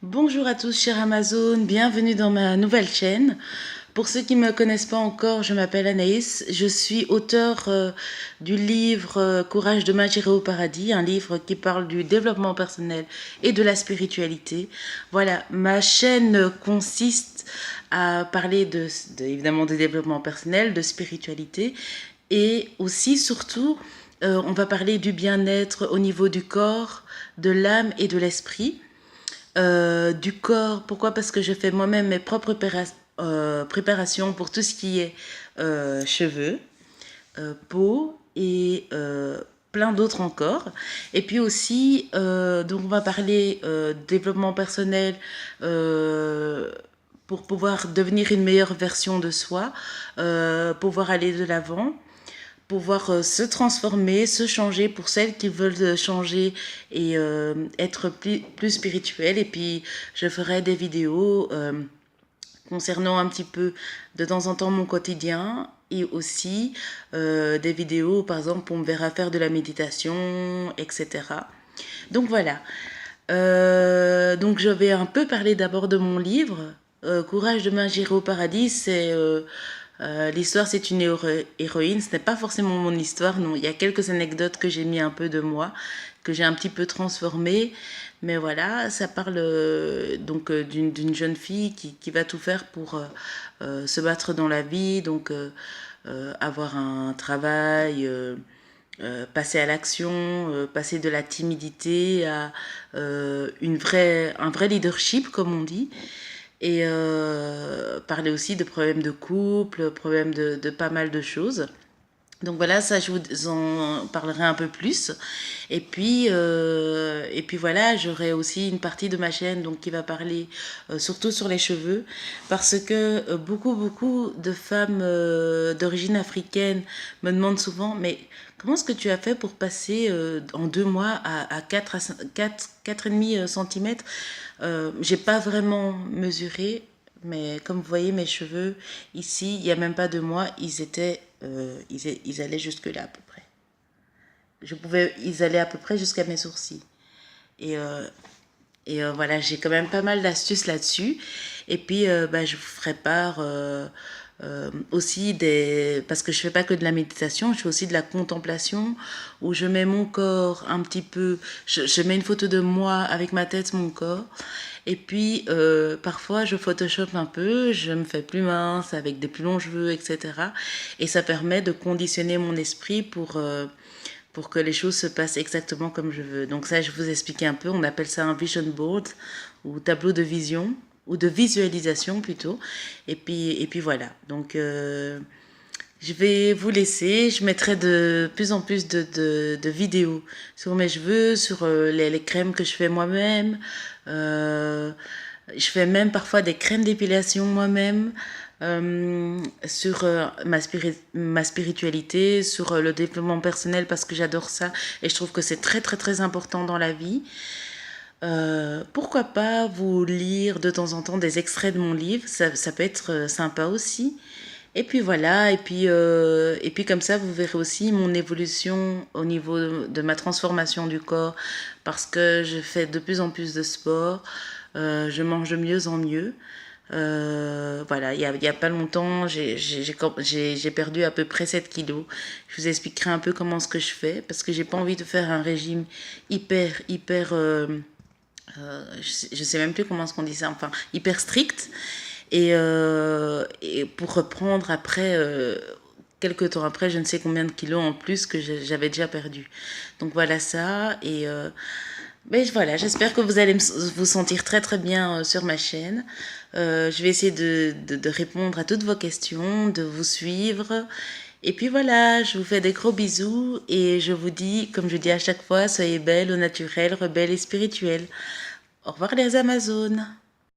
Bonjour à tous, chers Amazon, bienvenue dans ma nouvelle chaîne. Pour ceux qui ne me connaissent pas encore, je m'appelle Anaïs, je suis auteure du livre Courage demain j'irai au paradis, un livre qui parle du développement personnel et de la spiritualité. Voilà, ma chaîne consiste à parler évidemment de développement personnel, de spiritualité et aussi surtout on va parler du bien-être au niveau du corps, de l'âme et de l'esprit. Du corps, pourquoi? Parce que je fais moi-même mes propres préparations pour tout ce qui est cheveux, peau et plein d'autres encore. Et puis aussi, donc on va parler développement personnel pour pouvoir devenir une meilleure version de soi, pouvoir aller de l'avant, pouvoir se transformer, se changer pour celles qui veulent changer et être plus spirituelles. Et puis, je ferai des vidéos concernant un petit peu de temps en temps mon quotidien et aussi des vidéos, par exemple, où on me verra faire de la méditation, etc. Donc voilà. Donc je vais un peu parler d'abord de mon livre. Courage demain j'irai au paradis, c'est l'histoire, c'est une héroïne. Ce n'est pas forcément mon histoire, non. Il y a quelques anecdotes que j'ai mis un peu de moi, que j'ai un petit peu transformées. Mais voilà, ça parle d'une jeune fille qui va tout faire pour se battre dans la vie, donc avoir un travail, passer à l'action, passer de la timidité à un vrai leadership, comme on dit. Et parler aussi de problèmes de couple, problèmes de pas mal de choses. Donc voilà, ça je vous en parlerai un peu plus. Et puis voilà, j'aurai aussi une partie de ma chaîne donc, qui va parler surtout sur les cheveux. Parce que beaucoup de femmes d'origine africaine me demandent souvent, mais comment est-ce que tu as fait pour passer en 2 mois à 4,5 cm? J'ai pas vraiment mesuré, mais comme vous voyez, mes cheveux, ici, il n'y a même pas 2 mois, ils allaient jusque-là à peu près. Ils allaient à peu près jusqu'à mes sourcils. Et, euh, voilà, j'ai quand même pas mal d'astuces là-dessus. Et puis, je vous ferai part aussi parce que je fais pas que de la méditation, je fais aussi de la contemplation, où je mets mon corps un petit peu, je mets une photo de moi avec ma tête, mon corps. Et puis, parfois, je photoshop un peu, je me fais plus mince avec des plus longs cheveux, etc. Et ça permet de conditionner mon esprit pour que les choses se passent exactement comme je veux. Donc ça, je vous expliquais un peu, on appelle ça un vision board ou tableau de vision ou de visualisation plutôt. Et puis voilà. Donc je vais vous laisser. Je mettrai de plus en plus de vidéos sur mes cheveux, sur les crèmes que je fais moi-même. Je fais même parfois des crèmes d'épilation moi-même. Sur ma spiritualité, sur le développement personnel parce que j'adore ça et je trouve que c'est très très très important dans la vie. Pourquoi pas vous lire de temps en temps des extraits de mon livre, ça peut être sympa aussi. Et puis voilà, et puis comme ça vous verrez aussi mon évolution au niveau de ma transformation du corps parce que je fais de plus en plus de sport, je mange de mieux en mieux. Voilà, il y a pas longtemps, j'ai perdu à peu près 7 kilos. Je vous expliquerai un peu comment ce que je fais parce que j'ai pas envie de faire un régime hyper, je sais même plus comment est-ce qu'on dit ça, enfin, hyper strict. Et pour reprendre après, quelques temps après, je ne sais combien de kilos en plus que j'avais déjà perdu. Donc voilà ça. Mais voilà, j'espère que vous allez vous sentir très très bien sur ma chaîne. Je vais essayer de répondre à toutes vos questions, de vous suivre. Et puis voilà, je vous fais des gros bisous et je vous dis, comme je dis à chaque fois, soyez belle au naturel, rebelle et spirituelle. Au revoir les Amazones.